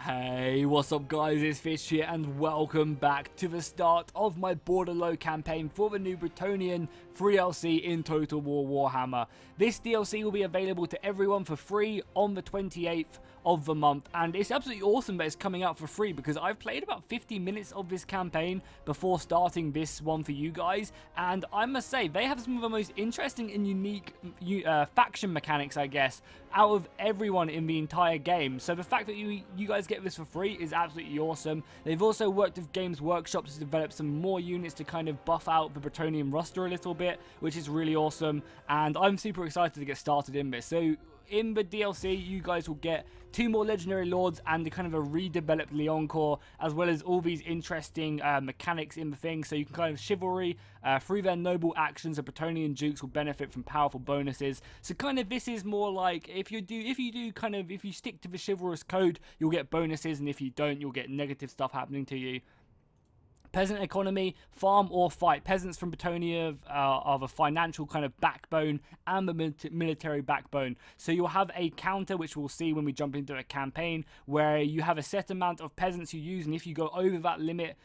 Hey, what's up guys, it's Fish here and welcome back to the start of my Bordeleaux campaign for the new Bretonnian free DLC in Total War Warhammer. This DLC will be available to everyone for free on the 28th of the month, and it's absolutely awesome that it's coming out for free because I've played about 50 minutes of this campaign before starting this one for you guys, and I must say they have some of the most interesting and unique faction mechanics, I guess, out of everyone in the entire game. So the fact that you guys get this for free is absolutely awesome. They've also worked with Games Workshop to develop some more units to kind of buff out the Bretonnian roster a little bit, which is really awesome, and I'm super excited to get started in this. So in the DLC, you guys will get 2 more legendary lords and kind of a redeveloped Leoncoeur, as well as all these interesting mechanics in the thing. So you can kind of chivalry through their noble actions. The Bretonnian dukes will benefit from powerful bonuses. So kind of this is more like if you stick to the chivalrous code, you'll get bonuses, and if you don't, you'll get negative stuff happening to you. Peasant economy, farm or fight. Peasants from Bretonnia are the financial kind of backbone and the military backbone. So you'll have a counter, which we'll see when we jump into a campaign, where you have a set amount of peasants you use, and if you go over that limit,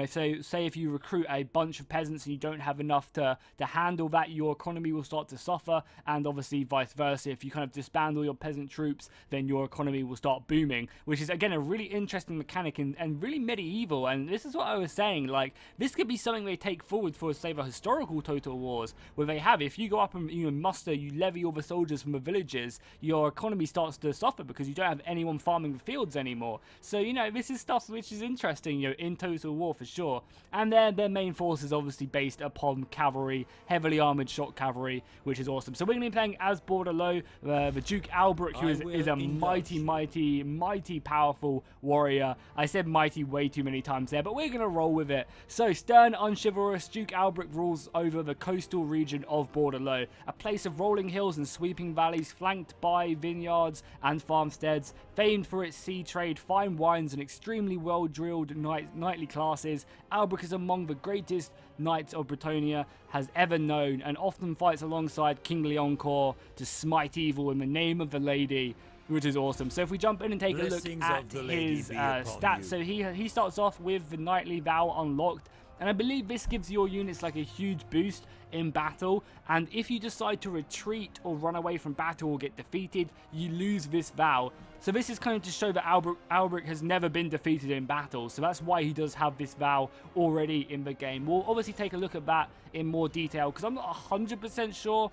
so say if you recruit a bunch of peasants and you don't have enough to handle that, your economy will start to suffer, and obviously vice versa. If you kind of disband all your peasant troops, then your economy will start booming, which is again a really interesting mechanic and really medieval. And this is what I was saying. Like, this could be something they take forward for, say, the historical Total Wars, where they have, if you go up and you levy all the soldiers from the villages, your economy starts to suffer because you don't have anyone farming the fields anymore. So this is stuff which is interesting, in Total War for sure. And their main force is obviously based upon cavalry, heavily armored shock cavalry, which is awesome. So we're going to be playing as Bordeleaux, the Duke Alberic, who is a mighty powerful warrior. I said mighty way too many times there, but we're going to roll with it. So, stern, unchivalrous, Duke Alberic rules over the coastal region of Bordeleaux, a place of rolling hills and sweeping valleys flanked by vineyards and farmsteads, famed for its sea trade, fine wines, and extremely well-drilled knightly classes. Alberic is among the greatest knights of Bretonnia has ever known, and often fights alongside King Leoncoeur to smite evil in the name of the lady, which is awesome. So if we jump in and take a look at his stats, so he starts off with the knightly vow unlocked, and I believe this gives your units like a huge boost in battle, and if you decide to retreat or run away from battle or get defeated, you lose this vow. So this is kind of to show that Alberic has never been defeated in battle, so that's why he does have this vow already in the game. We'll obviously take a look at that in more detail, because I'm not 100% sure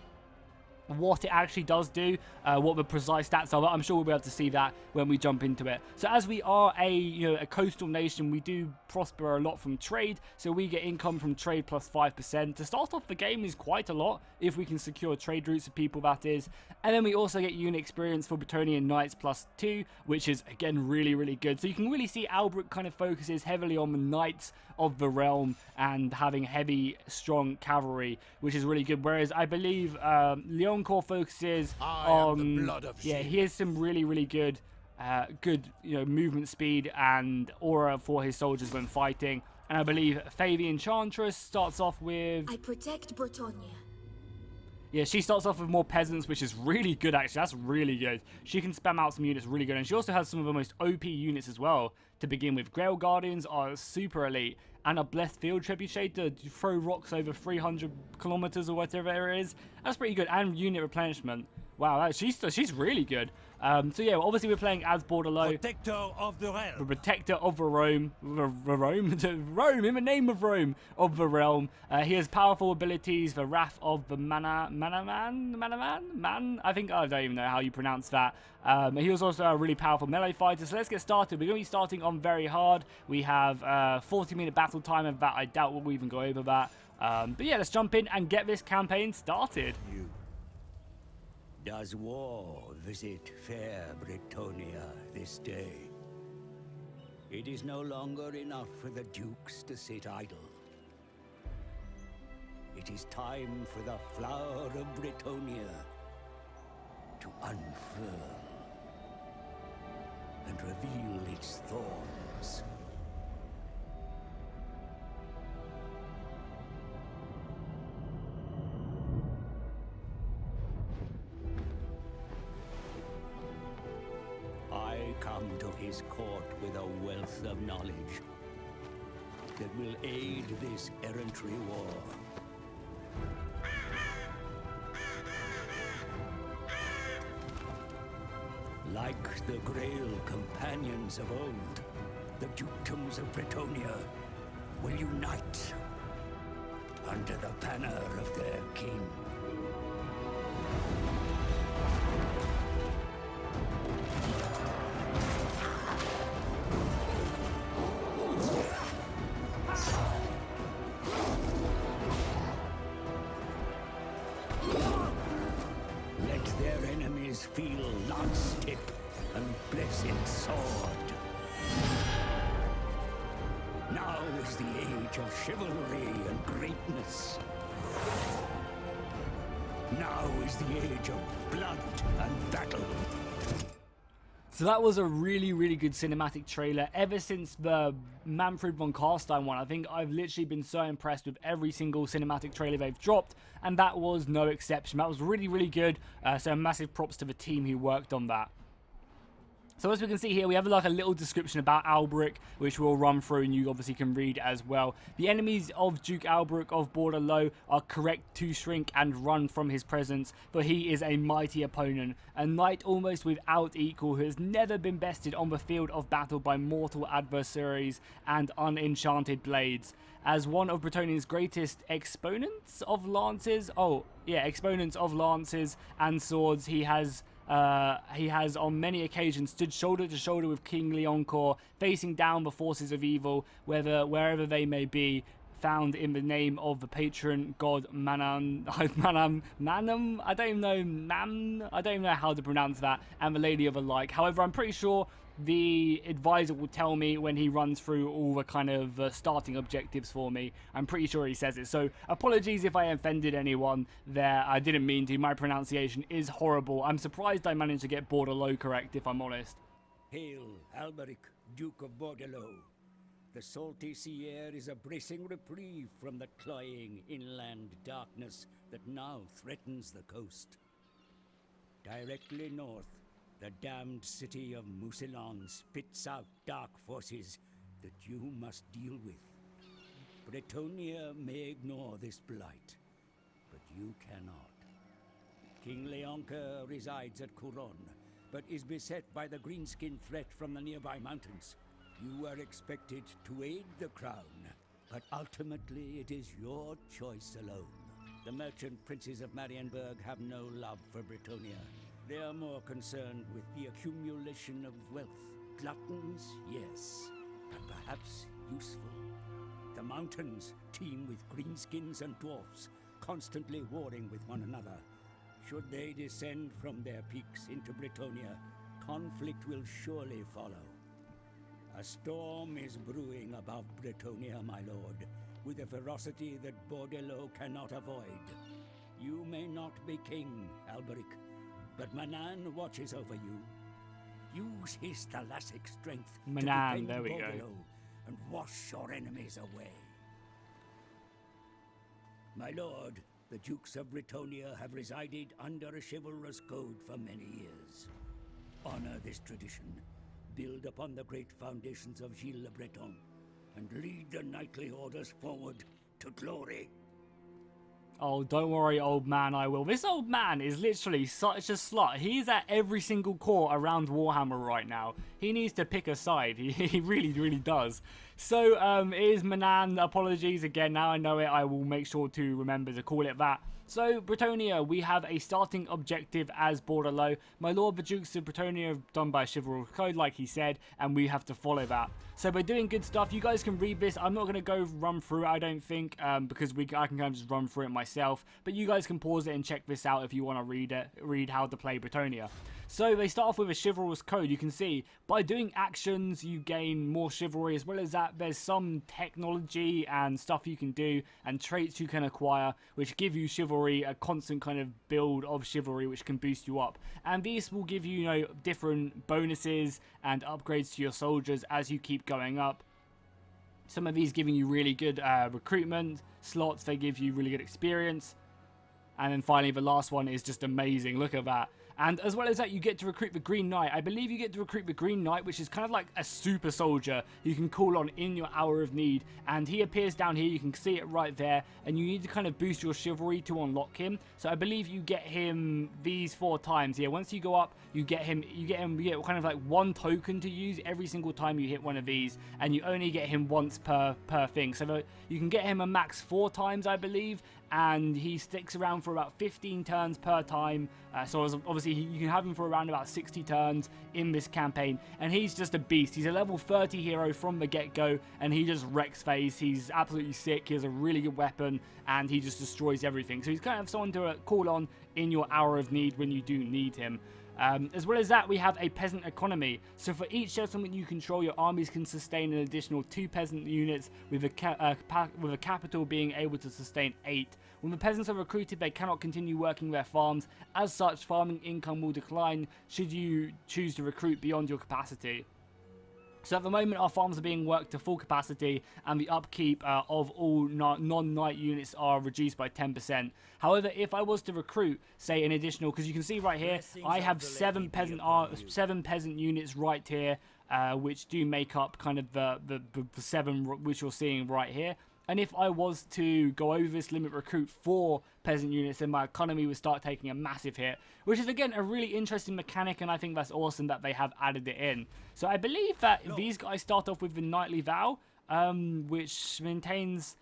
what it actually does do, what the precise stats are, but I'm sure we'll be able to see that when we jump into it. So as we are a coastal nation, we do prosper a lot from trade, so we get income from trade plus 5%. To start off the game is quite a lot, if we can secure trade routes of people, that is. And then we also get unit experience for Bretonnian Knights plus 2, which is again really good. So you can really see Alberic kind of focuses heavily on the Knights of the realm and having heavy, strong cavalry, which is really good. Whereas I believe Leoncoeur focuses on, he has some really good movement speed and aura for his soldiers when fighting. And I believe the Enchantress starts off with, I protect Bretonnia. yeah, she starts off with more peasants, which is really good, actually. That's really good. She can spam out some units really good. And she also has some of the most OP units as well to begin with. Grail Guardians are super elite. And a Blessed Field Trebuchet to throw rocks over 300 kilometers or whatever it is. That's pretty good. And unit replenishment. Wow, she's really good. So yeah, obviously we're playing as Bordeleaux, Protector of the realm. the protector of the Rome, Rome, in the name of Rome, of the realm. He has powerful abilities, the Wrath of the Man. I think I don't even know how you pronounce that. He was also a really powerful melee fighter. So let's get started. We're going to be starting on very hard. We have 40-minute battle time, and that I doubt we'll even go over that. But yeah, let's jump in and get this campaign started. Does war visit fair Bretonnia this day? It is no longer enough for the dukes to sit idle. It is time for the flower of Bretonnia to unfurl and reveal its thorns. come to his this court with a wealth of knowledge that will aid this errantry war. Like the Grail companions of old, the dukedoms of Bretonnia will unite under the banner of their king. Let their enemies feel lance tip and blessed sword. Now is the age of chivalry and greatness. Now is the age of blood and battle. So that was a really, really good cinematic trailer. Ever since the Manfred von Carstein one, I think I've literally been so impressed with every single cinematic trailer they've dropped, and that was no exception. That was really, really good. So massive props to the team who worked on that. So as we can see here, we have like a little description about Alberic, which we'll run through and you obviously can read as well. The enemies of Duke Alberic of Bordeleaux are correct to shrink and run from his presence, for he is a mighty opponent, a knight almost without equal who has never been bested on the field of battle by mortal adversaries and unenchanted blades. As one of Bretonnia's greatest exponents of lances, exponents of lances and swords, he has on many occasions stood shoulder to shoulder with King Leoncoeur, facing down the forces of evil, wherever they may be, found in the name of the patron god Manam, I don't even know how to pronounce that, and the Lady of the Like. However, I'm pretty sure the advisor will tell me when he runs through all the kind of starting objectives for me. I'm pretty sure he says it, so apologies if I offended anyone there. I didn't mean to. My pronunciation is horrible. I'm surprised I managed to get Bordeleaux correct, if I'm honest. Hail, Alberic, Duke of Bordeleaux. The salty sea air is a bracing reprieve from the cloying inland darkness that now threatens the coast. Directly north, the damned city of Mousillon spits out dark forces that you must deal with. Bretonnia may ignore this blight, but you cannot. King Leoncoeur resides at Couronne, but is beset by the greenskin threat from the nearby mountains. You are expected to aid the crown, but ultimately it is your choice alone. The merchant princes of Marienburg have no love for Bretonnia. They are more concerned with the accumulation of wealth. Gluttons, yes, but perhaps useful. The mountains teem with greenskins and dwarfs, constantly warring with one another. Should they descend from their peaks into Bretonnia, conflict will surely follow. A storm is brewing above Bretonnia, my lord, with a ferocity that Bordeleaux cannot avoid. You may not be king, Alberic, but Manan watches over you. Use his thalassic strength Manan, to defend there we Bordeleaux go. and wash your enemies away. My lord, the Dukes of Bretonnia have resided under a chivalrous code for many years. Honor this tradition, build upon the great foundations of Gilles le Breton, and lead the knightly orders forward to glory. Oh, don't worry, old man, I will. This old man is literally such a slut. He's at every single court around Warhammer right now. He needs to pick a side. He really, really does. So, it is Manan. Apologies again. Now I know it, I will make sure to remember to call it that. So, Bretonnia, we have a starting objective as Bordeleaux. My lord, the Dukes of Bretonnia have done by chivalrous code, like he said, and we have to follow that. So we're doing good stuff. You guys can read this. I'm not going to go run through it, I don't think, because I can kind of just run through it myself. But you guys can pause it and check this out if you want to read how to play Bretonnia. So they start off with a chivalrous code. You can see by doing actions you gain more chivalry. As well as that, there's some technology and stuff you can do and traits you can acquire which give you chivalry, a constant kind of build of chivalry which can boost you up. And these will give you, different bonuses and upgrades to your soldiers as you keep going up. Some of these giving you really good recruitment slots. They give you really good experience. And then finally the last one is just amazing. Look at that. And as well as that, you get to recruit the Green Knight. I believe you get to recruit the Green Knight, which is kind of like a super soldier you can call on in your hour of need. And he appears down here. You can see it right there. And you need to kind of boost your chivalry to unlock him. So I believe you get him these 4 times. Yeah, once you go up, you get kind of like 1 token to use every single time you hit one of these. And you only get him once per thing. So you can get him a max 4 times, I believe. And he sticks around for about 15 turns per time. So obviously you can have him for around about 60 turns in this campaign. And he's just a beast. He's a level 30 hero from the get-go. And he just wrecks face. He's absolutely sick. He has a really good weapon. And he just destroys everything. So he's kind of someone to call on in your hour of need when you do need him. As well as that, we have a peasant economy. So for each settlement you control, your armies can sustain an additional 2 peasant units, with a capital being able to sustain 8. When the peasants are recruited, they cannot continue working their farms. As such, farming income will decline should you choose to recruit beyond your capacity. So at the moment, our farms are being worked to full capacity, and the upkeep of all non-knight units are reduced by 10%. However, if I was to recruit, say, an additional, because you can see right here, I have 7 peasant units right here, which do make up kind of the 7 which you're seeing right here. And if I was to go over this limit, recruit 4 peasant units, then my economy would start taking a massive hit, which is again a really interesting mechanic, and I think that's awesome that they have added it in. So I believe that these guys start off with the Knightly Vow, which maintains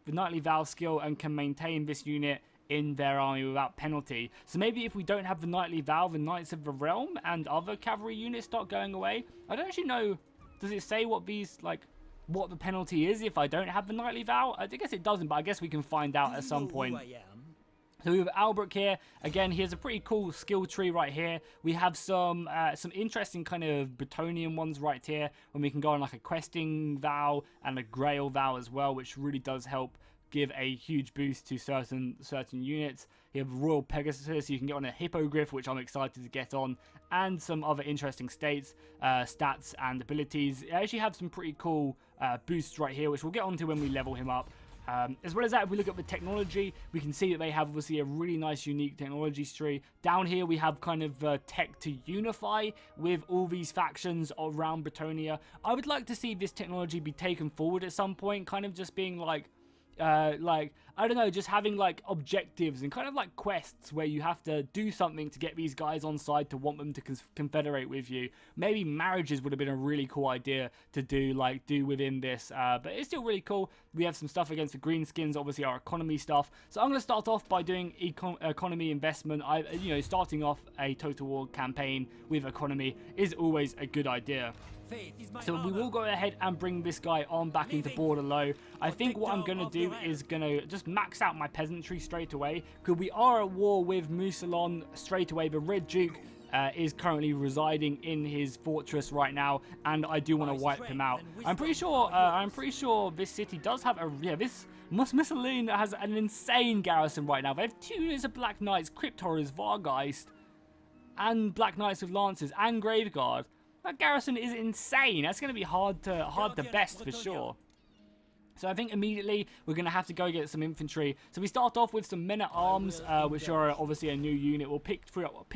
the Knightly Vow skill and can maintain this unit in their army without penalty. So maybe if we don't have the Knightly Vow, the Knights of the Realm and other cavalry units start going away. I don't actually know, does it say what these, like, what the penalty is if I don't have the Knightly Vow? I guess it doesn't, but I guess we can find out at some point. So we have Alberic here. Again, he has a pretty cool skill tree right here. We have some interesting kind of Bretonnian ones right here, when we can go on like a questing vow and a grail vow as well, which really does help give a huge boost to certain units. You have Royal Pegasus, you can get on a Hippogriff, which I'm excited to get on, and some other interesting stats and abilities. I actually have some pretty cool boosts right here, which we'll get onto when we level him up. As well as that, if we look at the technology, we can see that they have obviously a really nice unique technology tree. Down here we have kind of tech to unify with all these factions around Bretonnia. I would like to see this technology be taken forward at some point, kind of just being like I don't know, just having like objectives and kind of like quests where you have to do something to get these guys on side to want them to confederate with you. Maybe marriages would have been a really cool idea to do within this, but it's still really cool. We have some stuff against the greenskins, obviously our economy stuff. So I'm going to start off by doing economy investment. Starting off a Total War campaign with economy is always a good idea. So we will go ahead and bring this guy on back into Bordeleaux. I think what I'm going to do is going to just max out my peasantry straight away, because we are at war with Mousillon straight away. The Red Duke is currently residing in his fortress right now, and I do want to wipe him out. I'm pretty sure this city does have this Mousillon has an insane garrison right now. They have 2 units of Black Knights, Crypt Horrors, Vargeist, and Black Knights with Lances and Graveguard. That garrison is insane. That's going to be hard to best for sure. So I think immediately we're going to have to go get some infantry. So we start off with some men-at-arms, which are obviously a new unit. We'll pick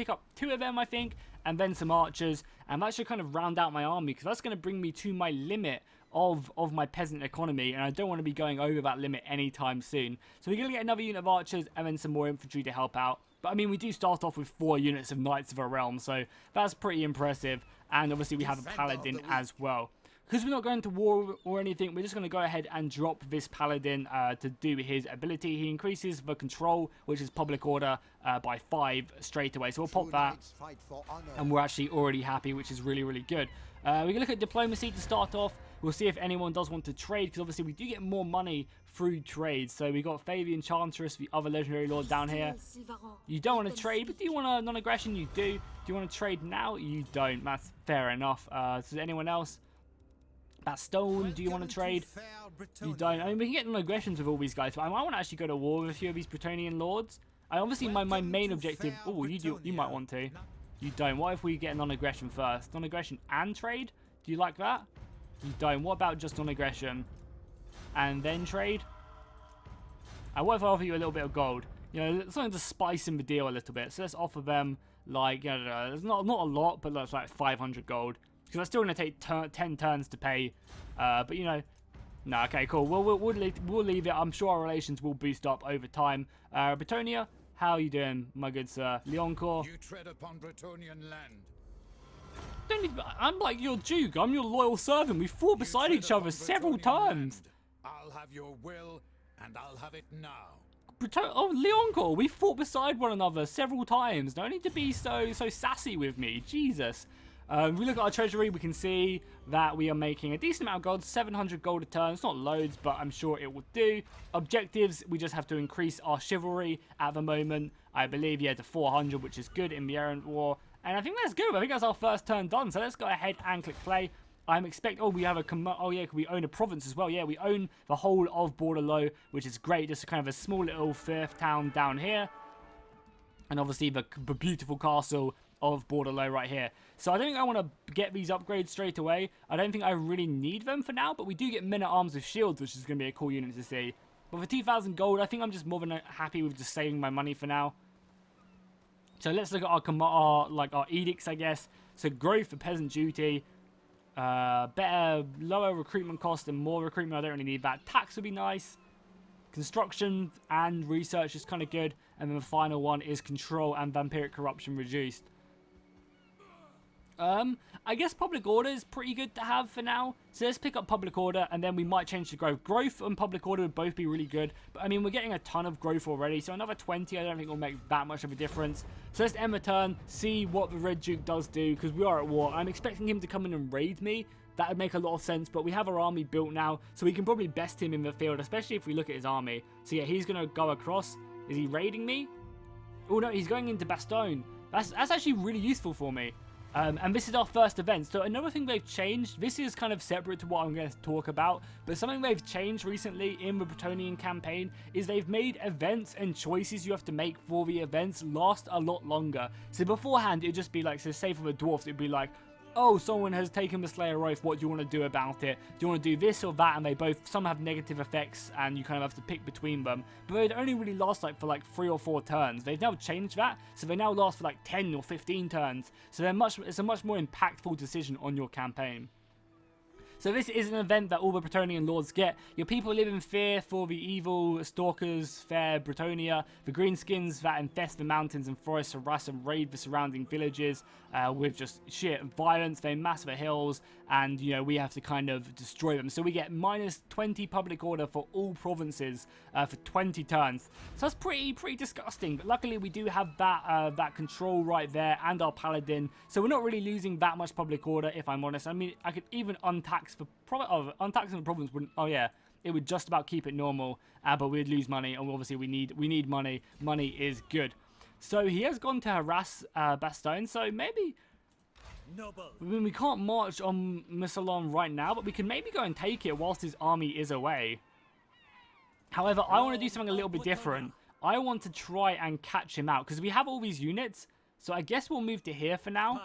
up 2 of them, I think, and then some archers. And that should kind of round out my army, because that's going to bring me to my limit of my peasant economy, and I don't want to be going over that limit anytime soon. So we're going to get another unit of archers and then some more infantry to help out. But I mean, we do start off with 4 units of Knights of a Realm, so that's pretty impressive. And obviously we have a Paladin as well. Because we're not going to war or anything, we're just going to go ahead and drop this Paladin to do his ability. He increases the control, which is public order, by 5 straight away. So we'll pop that, and we're actually already happy, which is really, really good. We can look at diplomacy to start off. We'll see if anyone does want to trade, because obviously we do get more money through trades. So we got Faye the Enchantress, the other legendary lord down here. You don't want to trade, but do you want a non-aggression? You do. Do you want to trade now? You don't. That's fair enough. Does anyone else? That stone, do you want to trade? You don't. I mean, we can get non-aggressions with all these guys, but I might want to actually go to war with a few of these Bretonnian lords. Obviously, my main objective... Oh, you might want to. You don't. What if we get a non-aggression first? Non-aggression and trade? Do you like that? You don't. What about just non-aggression and then trade? What if I offer you a little bit of gold? You know, something to spice in the deal a little bit. So let's offer them like, I don't know, there's not a lot, but that's like 500 gold. Because that's still going to take 10 turns to pay. But, you know, no, okay, cool. We'll leave it. I'm sure our relations will boost up over time. Bretonnia, how are you doing, my good sir? Leoncoeur. You tread upon Bretonnian land. I'm like your duke. I'm your loyal servant. We fought beside each other several times. I'll have your will, and I'll have it now. Oh, Leoncoeur, we fought beside one another several times. No need to be so sassy with me. Jesus. If we look at our treasury, we can see that we are making a decent amount of gold, 700 gold a turn. It's not loads, but I'm sure it will do. Objectives, we just have to increase our chivalry at the moment. I believe, yeah, to 400, which is good in the Errantry War. And I think that's good. I think that's our first turn done. So let's go ahead and click play. I'm expecting... Oh, we have a... Oh, yeah, we own a province as well. Yeah, we own the whole of Bordeleaux, which is great. Just kind of a small little fief town down here. And obviously the beautiful castle of Bordeleaux right here. So I don't think I want to get these upgrades straight away. I don't think I really need them for now. But we do get men-at-arms with shields, which is going to be a cool unit to see. But for 2,000 gold, I think I'm just more than happy with just saving my money for now. So let's look at our edicts, I guess. So growth for peasant duty, better, lower recruitment cost and more recruitment. I don't really need that. Tax would be nice. Construction and research is kind of good. And then the final one is control and vampiric corruption reduced. I guess public order is pretty good to have for now. So let's pick up public order and then we might change to growth. Growth and public order would both be really good. But I mean, we're getting a ton of growth already. So another 20, I don't think will make that much of a difference. So let's end the turn, see what the Red Duke does do because we are at war. I'm expecting him to come in and raid me. That would make a lot of sense, but we have our army built now. So we can probably best him in the field, especially if we look at his army. So yeah, he's going to go across. Is he raiding me? Oh no, he's going into Bastogne. That's actually really useful for me. And this is our first event. So another thing they've changed, this is kind of separate to what I'm going to talk about, but something they've changed recently in the Bretonnian campaign is they've made events and choices you have to make for the events last a lot longer. So beforehand, it'd just be like, so say for the dwarfs, it'd be like, oh, someone has taken the Slayer Oath, what do you want to do about it? Do you want to do this or that? And they both, some have negative effects and you kind of have to pick between them. But they'd only really last like for like 3 or 4 turns. They've now changed that, so they now last for like 10 or 15 turns. So it's a much more impactful decision on your campaign. So this is an event that all the Bretonnian lords get. Your people live in fear for the evil stalkers, fair Bretonnia, the greenskins that infest the mountains and forests, harass and raid the surrounding villages with just sheer violence. They mass the hills and, you know, we have to kind of destroy them. So we get minus 20 public order for all provinces for 20 turns. So that's pretty disgusting. But luckily we do have that control right there and our paladin. So we're not really losing that much public order, if I'm honest. I mean, I could even untax untaxing the province wouldn't. Oh yeah, it would just about keep it normal, but we'd lose money, and obviously we need money. Money is good. So he has gone to harass Bastogne. So maybe, I mean, we can't march on Missalon right now, but we can maybe go and take it whilst his army is away. However, I want to do something a little bit different. I want to try and catch him out because we have all these units. So I guess we'll move to here for now.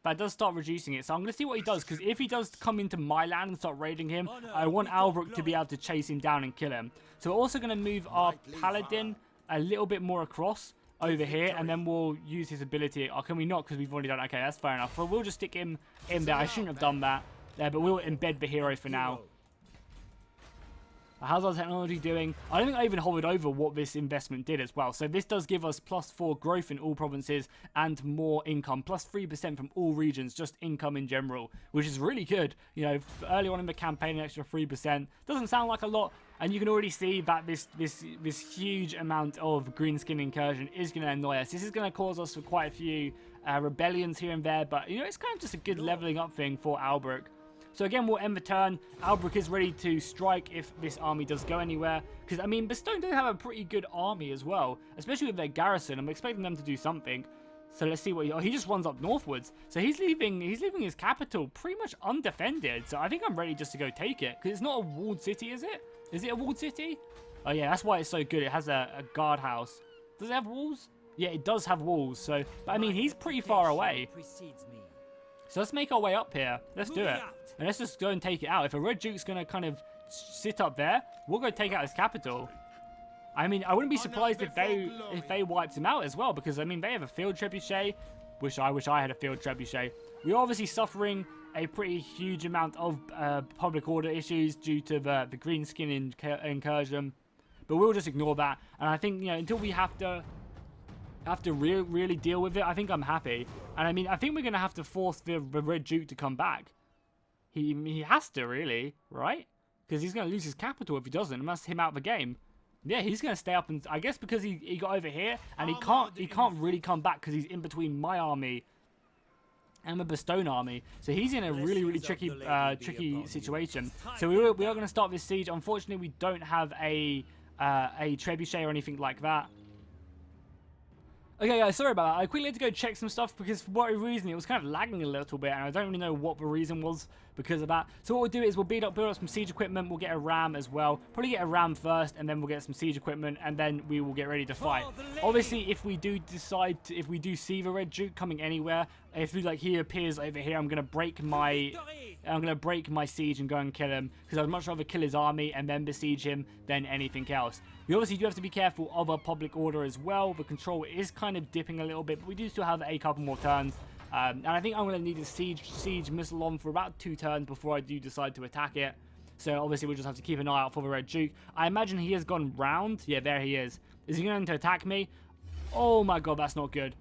That does start reducing it, so I'm going to see what he does, because if he does come into my land and start raiding him, I want Alberic to be able to chase him down and kill him. So we're also going to move our paladin a little bit more across over here, and then we'll use his ability. Or can we not, because we've already done it? Okay, that's fair enough. So we'll just stick him in there. I shouldn't have done that there, but we'll embed the hero for now. How's our technology doing? I don't think I even hovered over what this investment did as well. So this does give us +4 growth in all provinces and more income. +3% from all regions, just income in general, which is really good. You know, early on in the campaign, an extra 3%. Doesn't sound like a lot. And you can already see that this huge amount of greenskin incursion is going to annoy us. This is going to cause us for quite a few rebellions here and there. But, you know, it's kind of just a good leveling up thing for Alberic. So again, we'll end the turn. Alberic is ready to strike if this army does go anywhere. Because, I mean, Bastogne do have a pretty good army as well. Especially with their garrison. I'm expecting them to do something. So let's see what he just runs up northwards. So he's leaving his capital pretty much undefended. So I think I'm ready just to go take it. Because it's not a walled city, is it? Is it a walled city? Oh yeah, that's why it's so good. It has a guardhouse. Does it have walls? Yeah, it does have walls. So, but I mean, he's pretty far away. So let's make our way up here. Let's do it. And let's just go and take it out. If a Red Duke's going to kind of sit up there, we'll go take out his capital. I mean, I wouldn't be surprised if they wiped him out as well, because I mean they have a field trebuchet. Wish I had a field trebuchet. We're obviously suffering a pretty huge amount of public order issues due to the green skin incursion, but we'll just ignore that. And I think, you know, until we have to really deal with it, I think I'm happy. And I mean, I think we're gonna have to force the Red Duke to come back. He has to, really, right? Because he's gonna lose his capital if he doesn't. It must him out of the game. Yeah, he's gonna stay up, and I guess because he got over here and he can't really come back because he's in between my army and the Bretonnian army, so he's in a really tricky situation. So we are going to start this siege. Unfortunately, we don't have a trebuchet or anything like that. Okay, guys, sorry about that. I quickly had to go check some stuff because for whatever reason it was kind of lagging a little bit, and I don't really know what the reason was because of that. So what we'll do is we'll build up some siege equipment. We'll get a ram as well. Probably get a ram first, and then we'll get some siege equipment, and then we will get ready to fight. Obviously, if we do if we do see the Red Duke coming anywhere, if he appears over here, I'm gonna break my siege and go and kill him, because I'd much rather kill his army and then besiege him than anything else. We obviously do have to be careful of our public order as well. The control is kind of dipping a little bit, but we do still have a couple more turns. And I think I'm going to need a siege missile on for about 2 turns before I do decide to attack it. So obviously we'll just have to keep an eye out for the Red Duke. I imagine he has gone round. Yeah, there he is. Is he going to attack me? Oh my god, that's not good.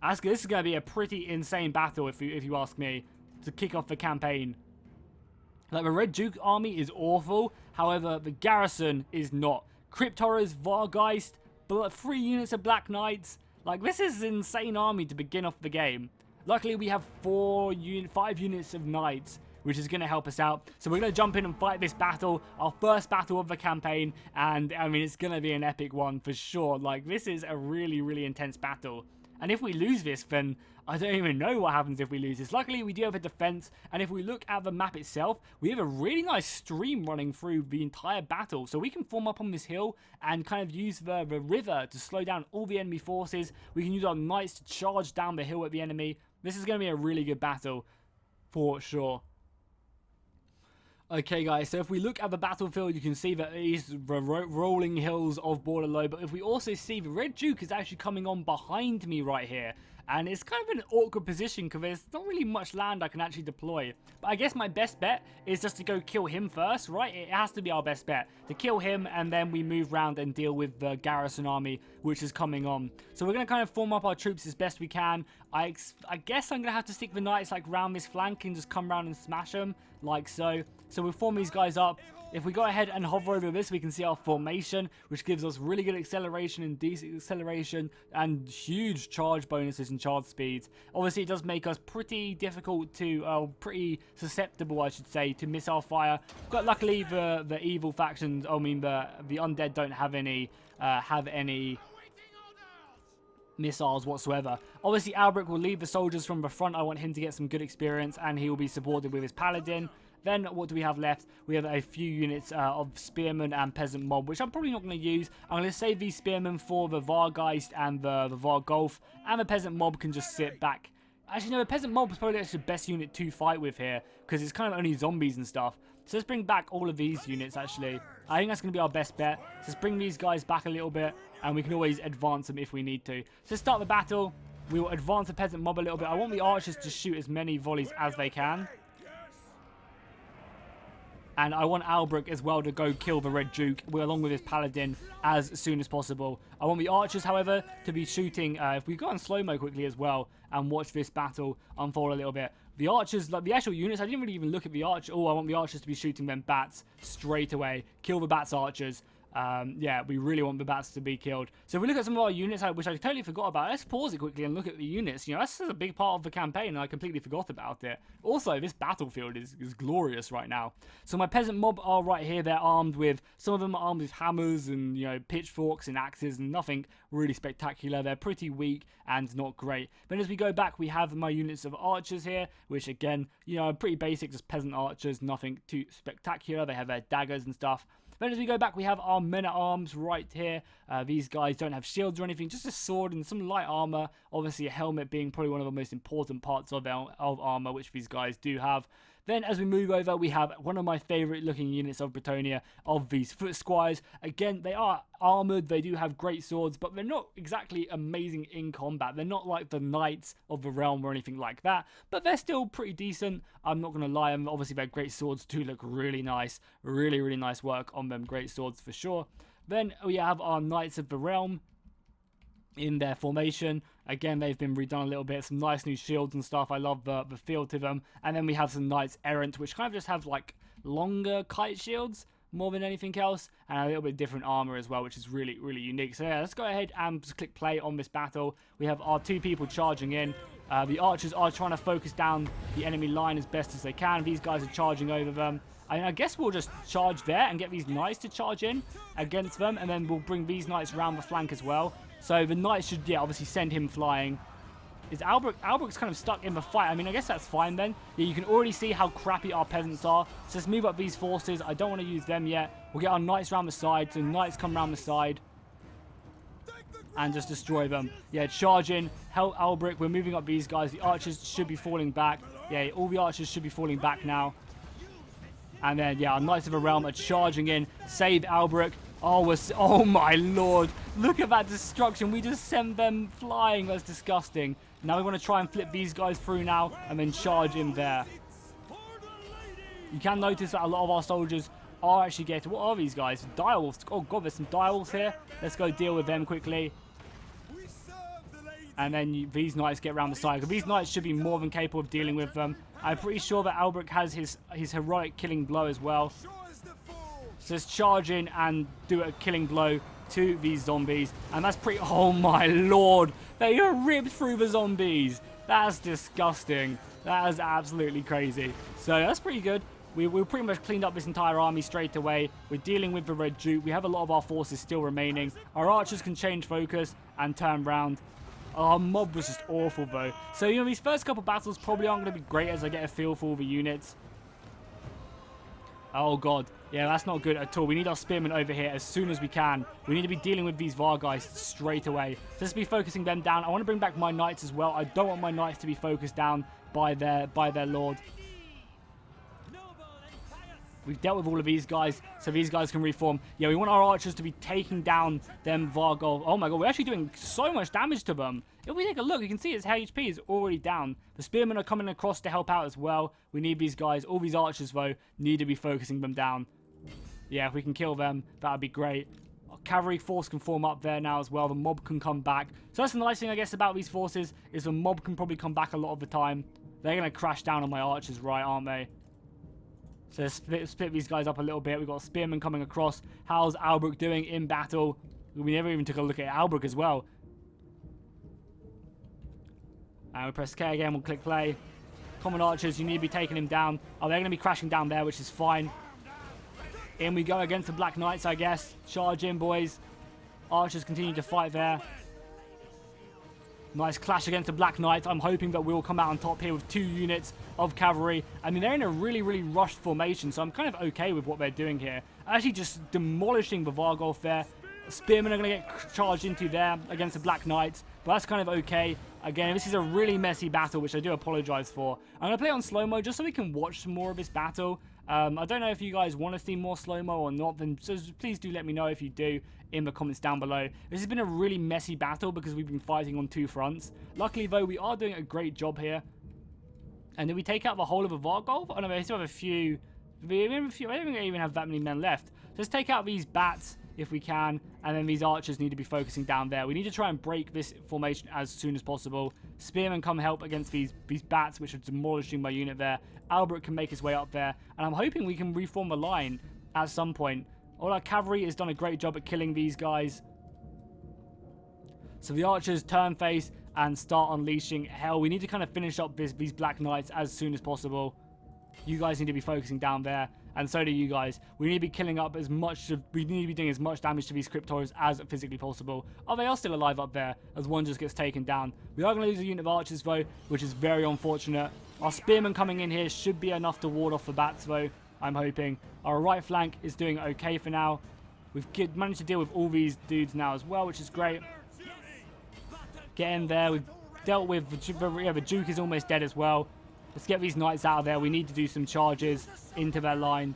That's good. This is going to be a pretty insane battle if you ask me, to kick off the campaign. Like, the Red Duke army is awful. However, the garrison is not. Crypt Horrors, Vargeist, 3 units of Black Knights. Like, this is an insane army to begin off the game. Luckily, we have 5 units of Knights, which is going to help us out. So we're going to jump in and fight this battle, our first battle of the campaign. And, I mean, it's going to be an epic one for sure. Like, this is a really intense battle. And if we lose this, then I don't even know what happens if we lose this. Luckily, we do have a defense, and if we look at the map itself, we have a really nice stream running through the entire battle. So we can form up on this hill and kind of use the river to slow down all the enemy forces. We can use our knights to charge down the hill at the enemy. This is going to be a really good battle for sure. Okay, guys, so if we look at the battlefield, you can see that it is the rolling hills of Bordeleaux, but if we also see the Red Duke is actually coming on behind me right here, and it's kind of an awkward position because there's not really much land I can actually deploy. But I guess my best bet is just to go kill him first, right? It has to be our best bet, to kill him, and then we move around and deal with the garrison army, which is coming on. So we're going to kind of form up our troops as best we can. I guess I'm going to have to stick the knights like round this flank and just come around and smash them, like so. So we'll form these guys up. If we go ahead and hover over this, we can see our formation, which gives us really good acceleration and decent acceleration and huge charge bonuses and charge speeds. Obviously, it does make us pretty difficult to, pretty susceptible, I should say, to missile fire. But luckily, the evil factions, I mean, the undead don't have any missiles whatsoever. Obviously, Alberic will lead the soldiers from the front. I want him to get some good experience, and he will be supported with his paladin. Then what do we have left? We have a few units of spearmen and peasant mob, which I'm probably not going to use. I'm going to save these spearmen for the Vargeist and the Vargolf, and the peasant mob can just sit back. Actually, no, the peasant mob is probably actually the best unit to fight with here, because it's kind of only zombies and stuff. So let's bring back all of these units, actually. I think that's going to be our best bet. So let's bring these guys back a little bit, and we can always advance them if we need to. So let's start the battle. We will advance the peasant mob a little bit. I want the archers to shoot as many volleys as they can. And I want Alberic as well to go kill the Red Duke along with his paladin as soon as possible. I want the archers, however, to be shooting. If we go on slow-mo quickly as well and watch this battle unfold a little bit. The archers, like the actual units, I didn't really even look at the archers. Oh, I want the archers to be shooting them bats straight away. Kill the bats archers. Yeah, we really want the bats to be killed. So if we look at some of our units, which I totally forgot about, let's pause it quickly and look at the units. You know, this is a big part of the campaign, and I completely forgot about it. Also, this battlefield is glorious right now. So my peasant mob are right here. They're armed with, some of them are armed with hammers and, you know, pitchforks and axes and nothing really spectacular. They're pretty weak and not great. But as we go back, we have my units of archers here, which again, you know, are pretty basic, just peasant archers, nothing too spectacular. They have their daggers and stuff. Then as we go back, we have our men-at-arms right here. These guys don't have shields or anything, just a sword and some light armor. Obviously, a helmet being probably one of the most important parts of armor, which these guys do have. Then as we move over, we have one of my favourite looking units of Bretonnia, of these foot squires. Again, they are armoured, they do have great swords, but they're not exactly amazing in combat. They're not like the knights of the realm or anything like that, but they're still pretty decent. I'm not going to lie, and obviously their great swords do look really nice. Really, really nice work on them great swords for sure. Then we have our knights of the realm in their formation. Again, they've been redone a little bit, some nice new shields and stuff. I love the feel to them. And then we have some knights errant, which kind of just have like longer kite shields more than anything else, and a little bit different armor as well, which is really, really unique. So yeah, let's go ahead and just click play on this battle. We have our 2 people charging in. The archers are trying to focus down the enemy line as best as they can. These guys are charging over them. I guess we'll just charge there and get these knights to charge in against them, and then we'll bring these knights around the flank as well. So the knights should, yeah, obviously send him flying. Is Alberic? Alberic's kind of stuck in the fight. I mean, I guess that's fine then. Yeah, you can already see how crappy our peasants are. So let's move up these forces. I don't want to use them yet. We'll get our knights around the side. So the knights come around the side and just destroy them. Yeah, charge in. Help Alberic. We're moving up these guys. The archers should be falling back. Yeah, all the archers should be falling back now. And then, yeah, our Knights of the Realm are charging in. Save Alberic. Oh my lord. Look at that destruction. We just sent them flying. That's disgusting. Now we want to try and flip these guys through now and then charge in there. You can notice that a lot of our soldiers are actually getting... What are these guys? Direwolves. Oh god, there's some direwolves here. Let's go deal with them quickly. And then these knights get around the side. These knights should be more than capable of dealing with them. I'm pretty sure that Alberic has his heroic killing blow as well. So let's charge in and do a killing blow to these zombies. And that's pretty... Oh my lord. They are ripped through the zombies. That's disgusting. That is absolutely crazy. So that's pretty good. We pretty much cleaned up this entire army straight away. We're dealing with the Red Duke. We have a lot of our forces still remaining. Our archers can change focus and turn round. Our mob was just awful though. So, you know, these first couple battles probably aren't going to be great as I get a feel for all the units. Oh god. Yeah, that's not good at all. We need our spearmen over here as soon as we can. We need to be dealing with these Vargeists straight away. Just be focusing them down. I want to bring back my knights as well. I don't want my knights to be focused down by their lord. We've dealt with all of these guys, so these guys can reform. Yeah, we want our archers to be taking down them Vargol. Oh my god, we're actually doing so much damage to them. If we take a look, you can see his HP is already down. The spearmen are coming across to help out as well. We need these guys. All these archers, though, need to be focusing them down. Yeah, if we can kill them, that would be great. Our cavalry force can form up there now as well. The mob can come back. So that's the nice thing, I guess, about these forces, is the mob can probably come back a lot of the time. They're going to crash down on my archers, right, aren't they? So let's split these guys up a little bit. We've got spearmen coming across. How's Alberic doing in battle? We never even took a look at Alberic as well. And we press K again. We'll click play. Common archers, you need to be taking him down. Oh, they're going to be crashing down there, which is fine. In we go against the Black Knights, I guess. Charge in, boys. Archers continue to fight there. Nice clash against the Black Knights. I'm hoping that we'll come out on top here with 2 units of cavalry. I mean, they're in a really, really rushed formation, so I'm kind of okay with what they're doing here. Actually just demolishing the Vargolf there. Spearmen are going to get charged into there against the Black Knights, but that's kind of okay. Again, this is a really messy battle, which I do apologize for. I'm going to play it on slow-mo just so we can watch some more of this battle. I don't know if you guys want to see more slow-mo or not, then so please do let me know if you do in the comments down below. This has been a really messy battle because we've been fighting on 2 fronts. Luckily, though, we are doing a great job here. And did we take out the whole of a Vargolf? Oh, no, we still have a few. I don't think I even have that many men left. So let's take out these bats if we can, and then these archers need to be focusing down there. We need to try and break this formation as soon as possible. Spearmen come help against these bats, which are demolishing my unit there. Alberic can make his way up there, and I'm hoping we can reform the line at some point. All our cavalry has done a great job at killing these guys. So the archers turn face and start unleashing hell. We need to kind of finish up these Black Knights as soon as possible. You guys need to be focusing down there, and so do you guys. We need to be killing up as much, we need to be doing as much damage to these Cryptors as physically possible. Oh, they are still alive up there, as one just gets taken down. We are going to lose a unit of archers, though, which is very unfortunate. Our spearmen coming in here should be enough to ward off the bats, though, I'm hoping. Our right flank is doing okay for now. We've managed to deal with all these dudes now as well, which is great. Get in there. We've dealt with, the Duke is almost dead as well. Let's get these knights out of there. We need to do some charges into their line.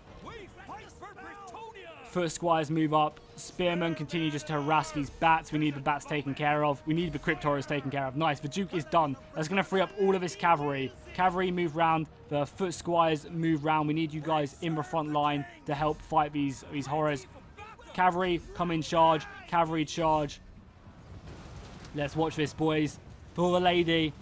Foot squires move up. Spearmen continue just to harass these bats. We need the bats taken care of. We need the cryptoras taken care of. Nice. The Duke is done. That's going to free up all of his cavalry. Cavalry move round. The foot squires move round. We need you guys in the front line to help fight these horrors. Cavalry, come in charge. Cavalry charge. Let's watch this, boys. For the lady.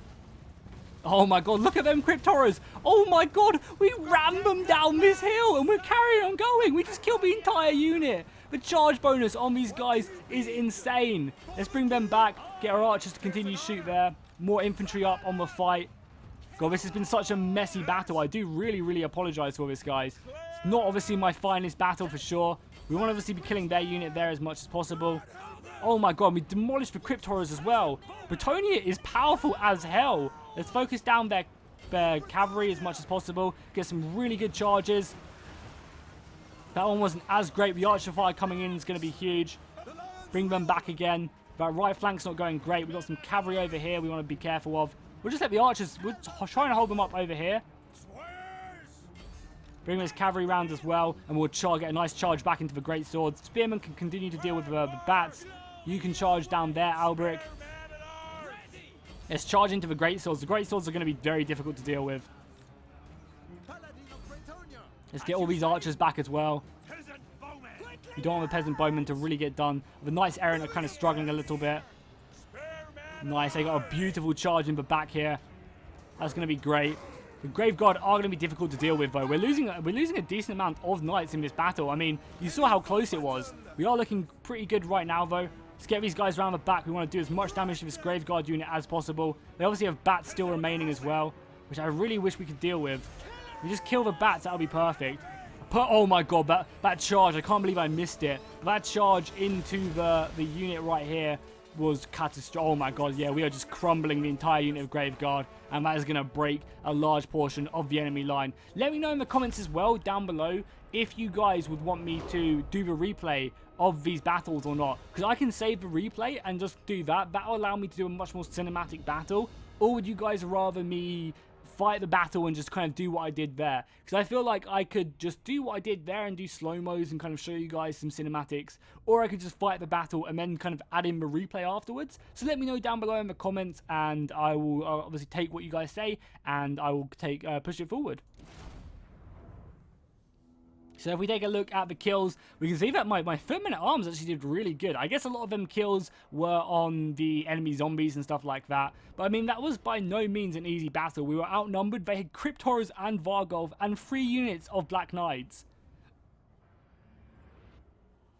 Oh my god, look at them cryptoras. Oh my god, we rammed them down this hill and we're carrying on going. We just killed the entire unit. The charge bonus on these guys is insane. Let's bring them back. Get our archers to continue to shoot there. More infantry up on the fight. God, this has been such a messy battle. I do really apologize for this, guys. It's not obviously my finest battle for sure. We want to obviously be killing their unit there as much as possible. Oh my god, we demolished the cryptoras as well. Bretonnia is powerful as hell. Let's focus down their cavalry as much as possible. Get some really good charges. That one wasn't as great. The archer fire coming in is going to be huge. Bring them back again. That right flank's not going great. We've got some cavalry over here we want to be careful of. We'll just let the archers... We're trying to hold them up over here. Bring this cavalry round as well. And we'll get a nice charge back into the great sword. Spearmen can continue to deal with the bats. You can charge down there, Alberic. Let's charge into the great swords. The great swords are going to be very difficult to deal with. Let's get all these archers back as well. We don't want the peasant bowmen to really get done. The knights errant are kind of struggling a little bit. Nice, they got a beautiful charge in the back here. That's going to be great. The Grave Guard are going to be difficult to deal with, though. We're losing a decent amount of knights in this battle. I mean, you saw how close it was. We are looking pretty good right now, though. Let's get these guys around the back. We want to do as much damage to this Grave Guard unit as possible. They obviously have bats still remaining as well, which I really wish we could deal with. We just kill the bats, that'll be perfect. Oh my god, that charge, I can't believe I missed it. That charge into the unit right here was catastrophic. Oh my god, yeah, we are just crumbling the entire unit of Grave Guard, and that is going to break a large portion of the enemy line. Let me know in the comments as well down below if you guys would want me to do the replay of these battles or not, because I can save the replay and just do that. That'll allow me to do a much more cinematic battle. Or would you guys rather me fight the battle and just kind of do what I did there? Because I feel like I could just do what I did there and do slow-mos and kind of show you guys some cinematics, or I could just fight the battle and then kind of add in the replay afterwards. So let me know down below in the comments, and I will obviously take what you guys say and I will push it forward. So if we take a look at the kills, we can see that my footmen at arms actually did really good. I guess a lot of them kills were on the enemy zombies and stuff like that. But I mean, that was by no means an easy battle. We were outnumbered. They had Cryptoras and Vargolf and 3 units of Black Knights.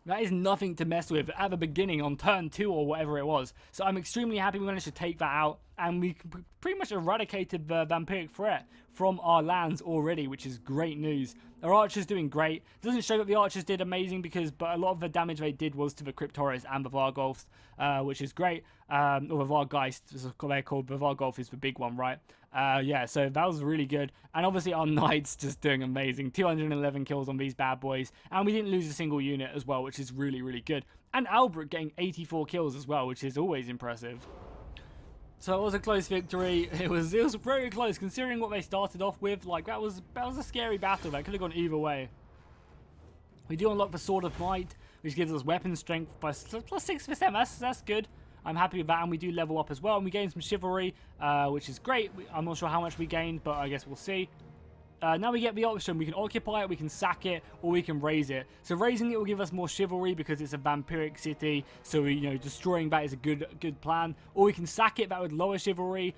That is nothing to mess with at the beginning on turn 2 or whatever it was. So I'm extremely happy we managed to take that out. And we pretty much eradicated the vampiric threat from our lands already, which is great news. Our archers doing great. It doesn't show that the archers did amazing, but a lot of the damage they did was to the Cryptoras and the Vargolfs, which is great. Or the Vargeist, as they're called. The Vargolf is the big one, right? Yeah, so that was really good. And obviously our knights just doing amazing. 211 kills on these bad boys. And we didn't lose a single unit as well, which is really good. And Alberic getting 84 kills as well, which is always impressive. So it was a close victory. It was very close considering what they started off with. Like that was a scary battle. That could have gone either way. We do unlock the Sword of Might, which gives us weapon strength by plus 6%. That's good. I'm happy with that, and we do level up as well. And we gain some chivalry, which is great. I'm not sure how much we gained, but I guess we'll see. Now we get the option. We can occupy it, we can sack it, or we can raise it. So raising it will give us more chivalry because it's a vampiric city. So destroying that is a good plan. Or we can sack it. That would lower chivalry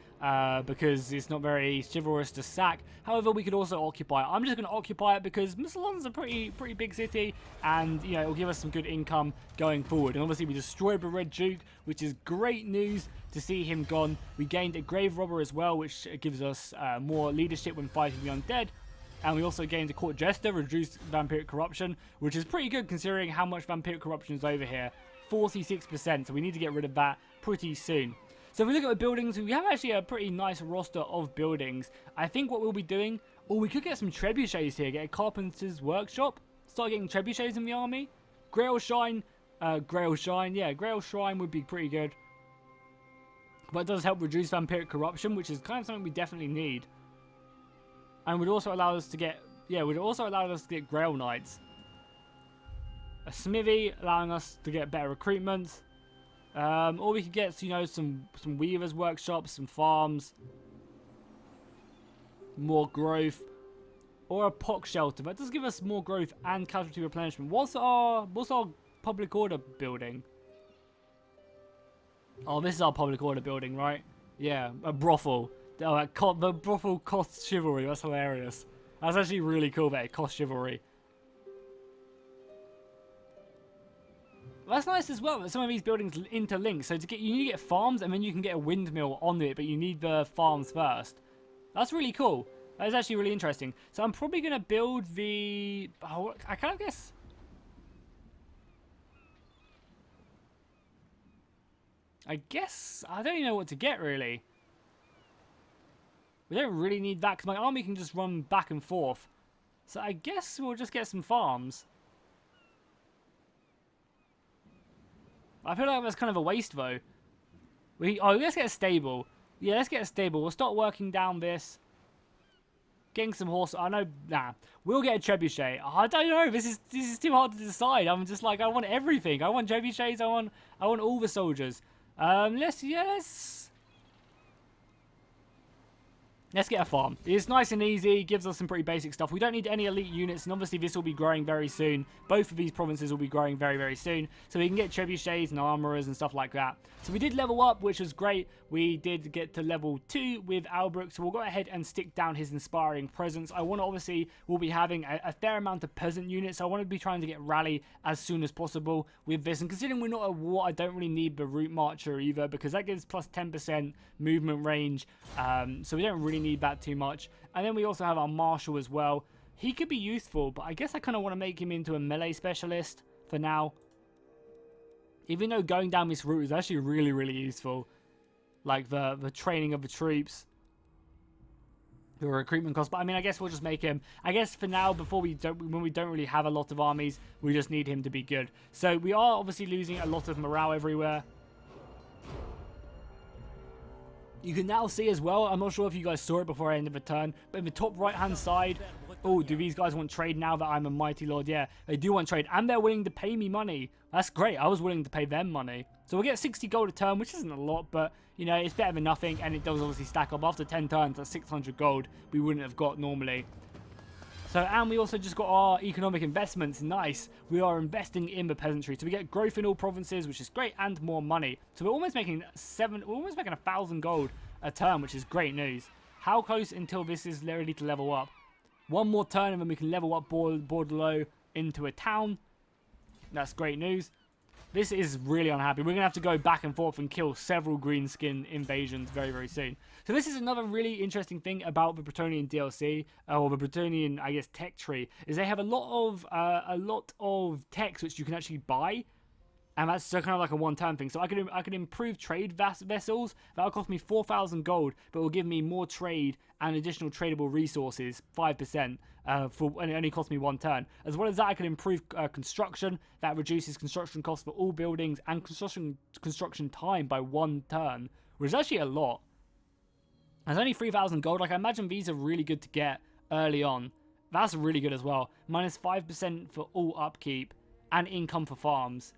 because it's not very chivalrous to sack. However, we could also occupy it. I'm just going to occupy it because Missalon's a pretty big city, and it will give us some good income going forward. And obviously we destroyed the Red Duke, which is great news to see him gone. We gained a Grave Robber as well, which gives us more leadership when fighting the undead. And we also gained a Court Jester, reduced vampiric corruption, which is pretty good considering how much vampiric corruption is over here. 46%, so we need to get rid of that pretty soon. So if we look at the buildings, we have actually a pretty nice roster of buildings. I think what we'll be doing, or we could get some trebuchets here, get a carpenter's workshop, start getting trebuchets in the army. Grail Shrine, yeah, Grail Shrine would be pretty good. But it does help reduce vampiric corruption, which is kind of something we definitely need. And would also allow us to get, yeah, would also allow us to get Grail Knights. A smithy, allowing us to get better recruitment. Or we could get, you know, some weavers' workshops, some farms, more growth, or a pox shelter. That does give us more growth and casualty replenishment. What's our public order building? Oh, this is our public order building, right? Yeah, a brothel. Oh, the brothel costs chivalry. That's hilarious. That's actually really cool that it costs chivalry. That's nice as well that some of these buildings interlink. So you need to get farms and then you can get a windmill on it, but you need the farms first. That's really cool. That is actually really interesting. So I'm probably going to build the... Oh, I kind of guess... I don't even know what to get, really. We don't really need that, because my army can just run back and forth. So I guess we'll just get some farms. I feel like that's kind of a waste, though. Let's get a stable. Yeah, let's get a stable. We'll start working down this. Getting some horse. I know. Nah. We'll get a trebuchet. I don't know. This is too hard to decide. I'm just like, I want everything. I want trebuchets. I want all the soldiers. Let's get a farm. It's nice and easy, gives us some pretty basic stuff. We don't need any elite units, and obviously this will be growing very soon. Both of these provinces will be growing very, very soon. So we can get trebuchets and armorers and stuff like that. So we did level up, which was great. We did get to level 2 with Alberic, so we'll go ahead and stick down his inspiring presence. I want to obviously, we'll be having a fair amount of peasant units, so I want to be trying to get rally as soon as possible with this. And considering we're not at war, I don't really need the route marcher either, because that gives plus 10% movement range, so we don't really need that too much. And then we also have our marshal as well. He could be useful, but I guess I kind of want to make him into a melee specialist for now. Even though going down this route is actually really, really useful. Like the training of the troops, the recruitment cost. But I mean, I guess we'll just make him. I guess for now, when we don't really have a lot of armies, we just need him to be good. So we are obviously losing a lot of morale everywhere. You can now see as well, I'm not sure if you guys saw it before I ended the turn, but in the top right hand side, oh, do these guys want trade now that I'm a mighty lord? Yeah, they do want trade, and they're willing to pay me money. That's great. I was willing to pay them money. So we'll get 60 gold a turn, which isn't a lot, but, you know, it's better than nothing, and it does obviously stack up. After 10 turns, that's 600 gold we wouldn't have got normally. So, and we also just got our economic investments. Nice. We are investing in the peasantry. So we get growth in all provinces, which is great, and more money. So we're almost making 1,000 gold a turn, which is great news. How close until this is ready to level up? One more turn and then we can level up Bordeleaux into a town. That's great news. This is really unhappy. We're going to have to go back and forth and kill several green skin invasions very, very soon. So this is another really interesting thing about the Bretonnian DLC, or the Bretonnian, I guess, tech tree, is they have a lot of techs which you can actually buy. And that's kind of like a one-time thing. So I could improve trade vessels. That'll cost me 4,000 gold, but will give me more trade and additional tradable resources, 5%, and it only cost me 1 turn. As well as that, I can improve construction. That reduces construction costs for all buildings and construction time by 1 turn, which is actually a lot. There's only 3,000 gold. Like, I imagine these are really good to get early on. That's really good as well. Minus 5% for all upkeep and income for farms.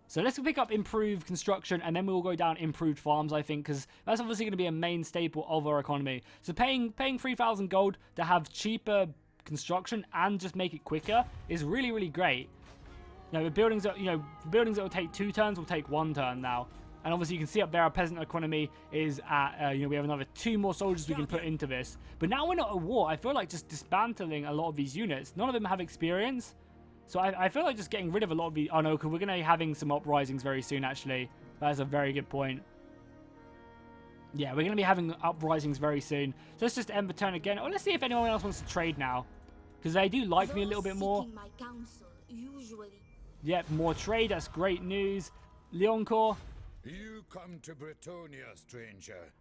So let's pick up improved construction, and then we'll go down improved farms, I think, because that's obviously going to be a main staple of our economy. So paying 3,000 gold to have cheaper construction and just make it quicker is really, really great. You know, the buildings that will take 2 turns will take 1 turn now. And obviously you can see up there our peasant economy is at, we have another 2 more soldiers we can put into this. But now we're not at war. I feel like just dismantling a lot of these units. None of them have experience. So I feel like just getting rid of a lot of the... Oh, no, because we're going to be having some uprisings very soon, actually. That's a very good point. Yeah, we're going to be having uprisings very soon. So let's just end the turn again. Oh, let's see if anyone else wants to trade now. Because they do like me a little bit more. My counsel, usually. Yep, more trade. That's great news. Leoncoeur. You come to Bretonnia, stranger.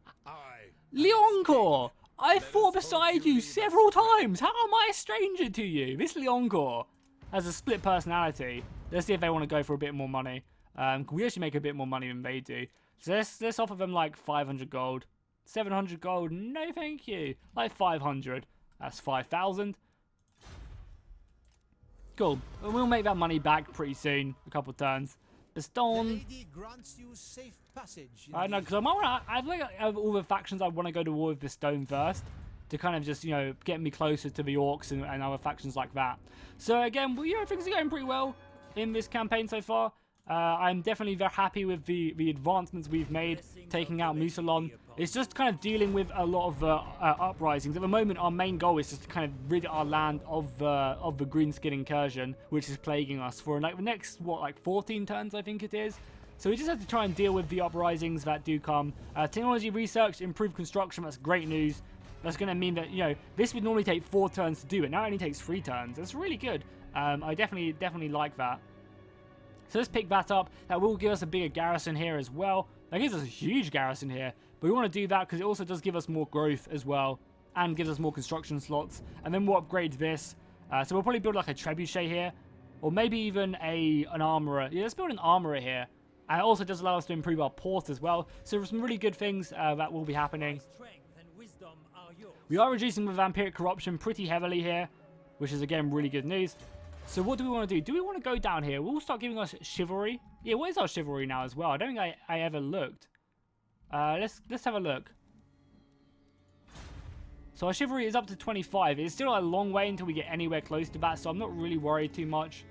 Leoncoeur! I fought beside you several times. How am I a stranger to you? This Leoncoeur has a split personality. Let's see if they want to go for a bit more money. We actually make a bit more money than they do. So let's offer them like 500 gold. 700 gold. No, thank you. Like 500. That's 5,000. Cool. We'll make that money back pretty soon. A couple turns. Baston. I know, because I've like of all the factions I want to go to war with Baston first. To kind of just, you know, get me closer to the orcs and other factions like that. So again, well, you know, things are going pretty well in this campaign so far. I'm definitely very happy with the advancements we've made, taking out Mousillon. It's just kind of dealing with a lot of uprisings. At the moment, our main goal is just to kind of rid our land of the greenskin incursion, which is plaguing us for like the next, what, like 14 turns, I think it is. So we just have to try and deal with the uprisings that do come. Technology research, improved construction, that's great news. That's going to mean that, you know, this would normally take 4 turns to do it. Now it only takes 3 turns. That's really good. I definitely like that. So let's pick that up. That will give us a bigger garrison here as well. That gives us a huge garrison here. But we want to do that because it also does give us more growth as well. And gives us more construction slots. And then we'll upgrade this. So we'll probably build like a trebuchet here. Or maybe even an armorer. Yeah, let's build an armorer here. And it also does allow us to improve our port as well. So there's some really good things that will be happening. We are reducing the vampiric corruption pretty heavily here, which is again really good news. So what do we want to do? Do we want to go down here? We'll start giving us chivalry. Yeah, what is our chivalry now as well? I don't think I ever looked. Let's have a look. So our chivalry is up to 25. It's still a long way until we get anywhere close to that, so I'm not really worried too much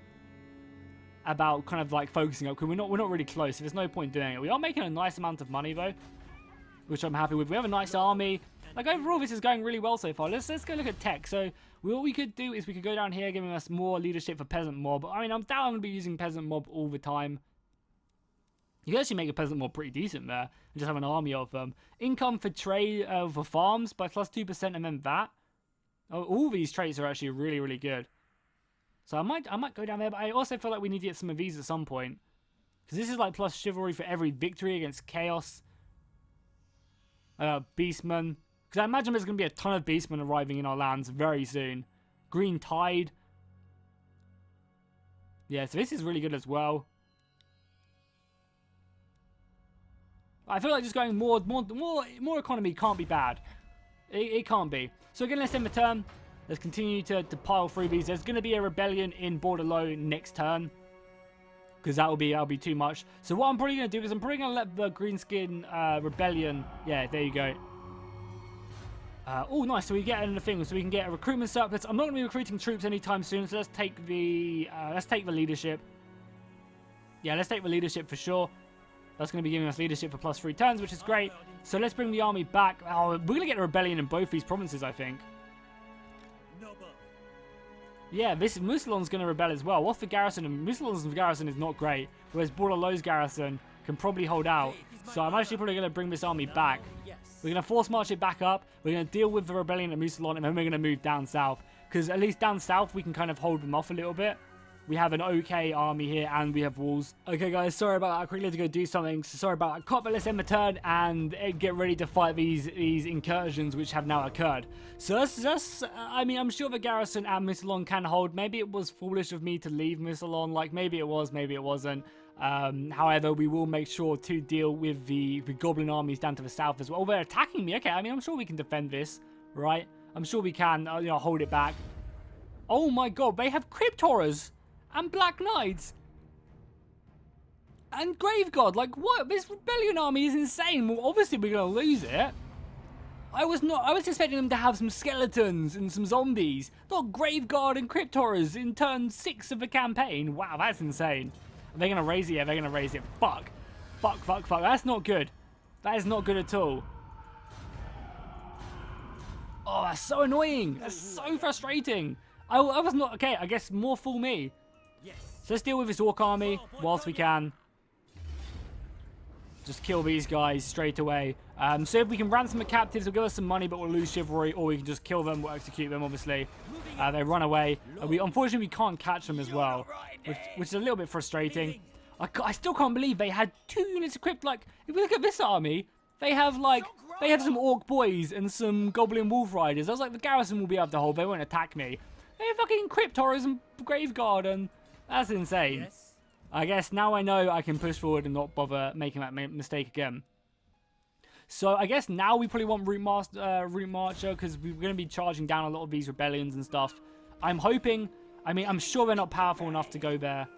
about kind of like focusing up, because we're not really close, so there's no point doing it. We are making a nice amount of money though, which I'm happy with. We have a nice army. Like, overall, this is going really well so far. Let's go look at tech. So, what we could do is we could go down here, giving us more leadership for Peasant Mob. I mean, I'm down to be using Peasant Mob all the time. You can actually make a Peasant Mob pretty decent there, and just have an army of them. Income for trade for farms by plus 2%, and then that. Oh, all these traits are actually really, really good. So I might go down there, but I also feel like we need to get some of these at some point. Because this is like plus chivalry for every victory against chaos. Beastmen. Because I imagine there's going to be a ton of beastmen arriving in our lands very soon. Green Tide. Yeah, so this is really good as well. I feel like just going more economy can't be bad. It can't be. So again, let's end the turn. Let's continue to pile through these. There's going to be a rebellion in Bordeleaux next turn. Because that'll be too much. So what I'm probably going to do is I'm probably going to let the Greenskin rebellion... Yeah, there you go. Oh, nice. So we get another thing. So we can get a recruitment surplus. I'm not going to be recruiting troops anytime soon. So let's take the leadership. Yeah, let's take the leadership for sure. That's going to be giving us leadership for plus 3 turns, which is great. So let's bring the army back. Oh, we're going to get a rebellion in both these provinces, I think. Yeah, this Mousillon's going to rebel as well. What's the garrison? Mousillon's garrison is not great, whereas Bordeleaux's garrison can probably hold out. So I'm actually probably going to bring this army back. We're going to force march it back up. We're going to deal with the rebellion at Mousillon, and then we're going to move down south. Because at least down south, we can kind of hold them off a little bit. We have an okay army here, and we have walls. Okay, guys, sorry about that. I quickly had to go do something. So sorry about that. Cut, but let's end the turn and get ready to fight these incursions which have now occurred. So that's I mean, I'm sure the garrison at Mousillon can hold. Maybe it was foolish of me to leave Mousillon. Like, maybe it was, maybe it wasn't. However, we will make sure to deal with the goblin armies down to the south as well. Oh, they're attacking me. Okay, I mean, I'm sure we can defend this, right? I'm sure we can, you know, hold it back. Oh my god, they have Crypt Horrors and Black Knights and Grave God. Like, what? This rebellion army is insane. Well, obviously we're gonna lose it. I was expecting them to have some skeletons and some zombies, not Grave Guard and Crypt Horrors in turn 6 of the campaign. Wow, that's insane. Are they gonna raise it? Yeah, they're gonna raise it. Fuck. Fuck, fuck, fuck. That's not good. That is not good at all. Oh, that's so annoying. That's so frustrating. I was not... Okay, I guess more fool me. So let's deal with this orc army whilst we can. Just kill these guys straight away. So if we can ransom the captives, it'll give us some money, but we'll lose chivalry, or we can just kill them, we'll execute them, obviously. They run away. Unfortunately, we can't catch them as well, which is a little bit frustrating. I still can't believe they had 2 units equipped. Like, if we look at this army, they have some orc boys and some goblin wolf riders. I was like, the garrison will be able to hold. They won't attack me. They have fucking Crypt Horrors and Grave Guard, and that's insane. Yes. I guess now I know I can push forward and not bother making that mistake again. So I guess now we probably want Route Marcher because we're going to be charging down a lot of these rebellions and stuff. I'm hoping, I mean, I'm sure they're not powerful enough to go there.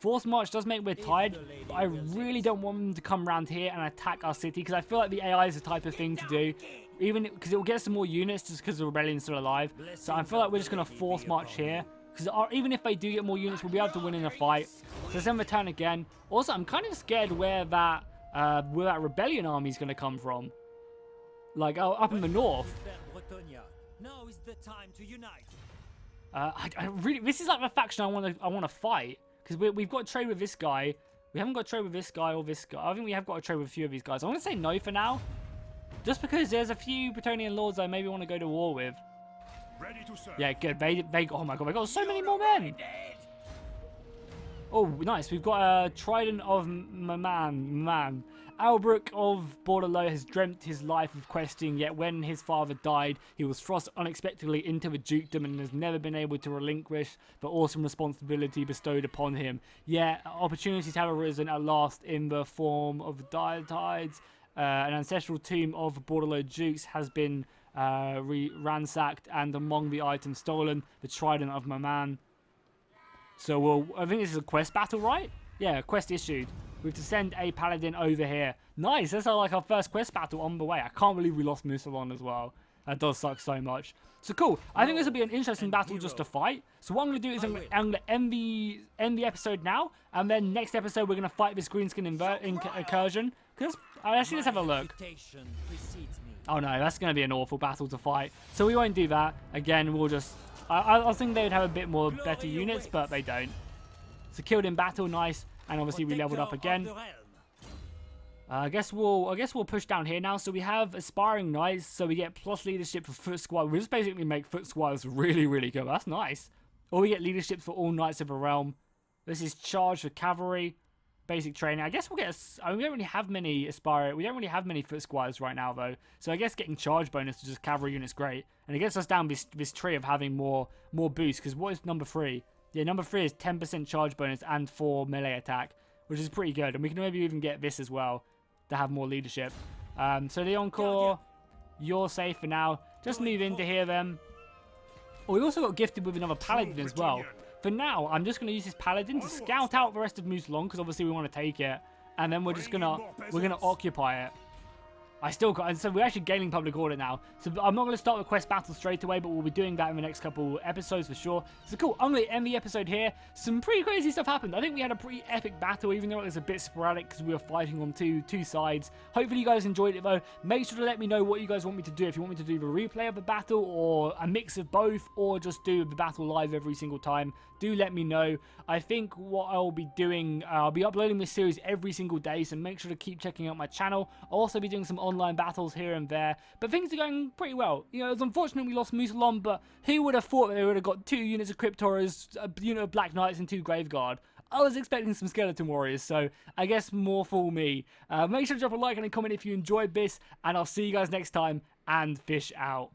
Force March does make we're tired, but I really don't want them to come around here and attack our city because I feel like the AI is the type of thing to do. Even because it will get some more units just because the rebellion's still alive. So I feel like we're just going to Force March here. Because even if they do get more units, we'll be able to win in a fight. So let's then return again. Also, I'm kind of scared where that rebellion army is going to come from. Like, up in the north. Bretonnia. Now is the time to unite. I really, this is like the faction I want to fight. Because we've got to trade with this guy. We haven't got to trade with this guy or this guy. I think we have got to trade with a few of these guys. I'm going to say no for now. Just because there's a few Bretonnian lords I maybe want to go to war with. Ready to serve. Yeah, good. Oh my god, we got so many more men. Oh, nice. We've got a Trident of Man. Alberic of Bordeleaux has dreamt his life of questing, yet when his father died, he was thrust unexpectedly into the dukedom and has never been able to relinquish the awesome responsibility bestowed upon him. Yet, opportunities have arisen at last in the form of the Tides. An ancestral tomb of Bordeleaux dukes has been ransacked, and among the items stolen, the Trident of Maman. So, I think this is a quest battle, right? Yeah, quest issued. We have to send a paladin over here. Nice, that's like our first quest battle on the way. I can't believe we lost Mousillon as well. That does suck so much. So cool. I think this will be an interesting battle just to fight. So what I'm going to do is I'm going to end the episode now. And then next episode we're going to fight this greenskin incursion. Actually, let's have a look. Oh no, that's going to be an awful battle to fight. So we won't do that. Again, we'll just... I think they would have a bit more better units, but they don't. So killed in battle, nice. And obviously we leveled up again. I guess we'll push down here now. So we have aspiring knights, so we get plus leadership for foot squad. We just basically make foot squads really, really good. That's nice. Or we get leadership for all knights of the realm. This is charge for cavalry, basic training. I guess we'll get. We don't really have many We don't really have many foot squads right now though. So I guess getting charge bonus to just cavalry units great, and it gets us down this tree of having more boosts. Because what is number 3? Yeah, number 3 is 10% charge bonus and 4 melee attack, which is pretty good. And we can maybe even get this as well to have more leadership. So Leoncoeur, you're safe for now. Just move into here then. Oh, we also got gifted with another paladin as well. For now, I'm just going to use this paladin to scout out the rest of Mousillon because obviously we want to take it, and then we're gonna occupy it. So we're actually gaining public order now. So I'm not going to start the quest battle straight away, but we'll be doing that in the next couple episodes for sure. So cool, I'm going to end the episode here. Some pretty crazy stuff happened. I think we had a pretty epic battle, even though it was a bit sporadic because we were fighting on two sides. Hopefully you guys enjoyed it though. Make sure to let me know what you guys want me to do. If you want me to do the replay of the battle, or a mix of both, or just do the battle live every single time, do let me know. I think what I'll be doing, I'll be uploading this series every single day, so make sure to keep checking out my channel. I'll also be doing some online battles here and there, but things are going pretty well. You know, it's unfortunate we lost Mousillon, but who would have thought that they would have got 2 units of Cryptorers, a unit of Black Knights, and 2 Graveguard? I was expecting some Skeleton Warriors, so I guess more for me. Make sure to drop a like and a comment if you enjoyed this, and I'll see you guys next time, and fish out.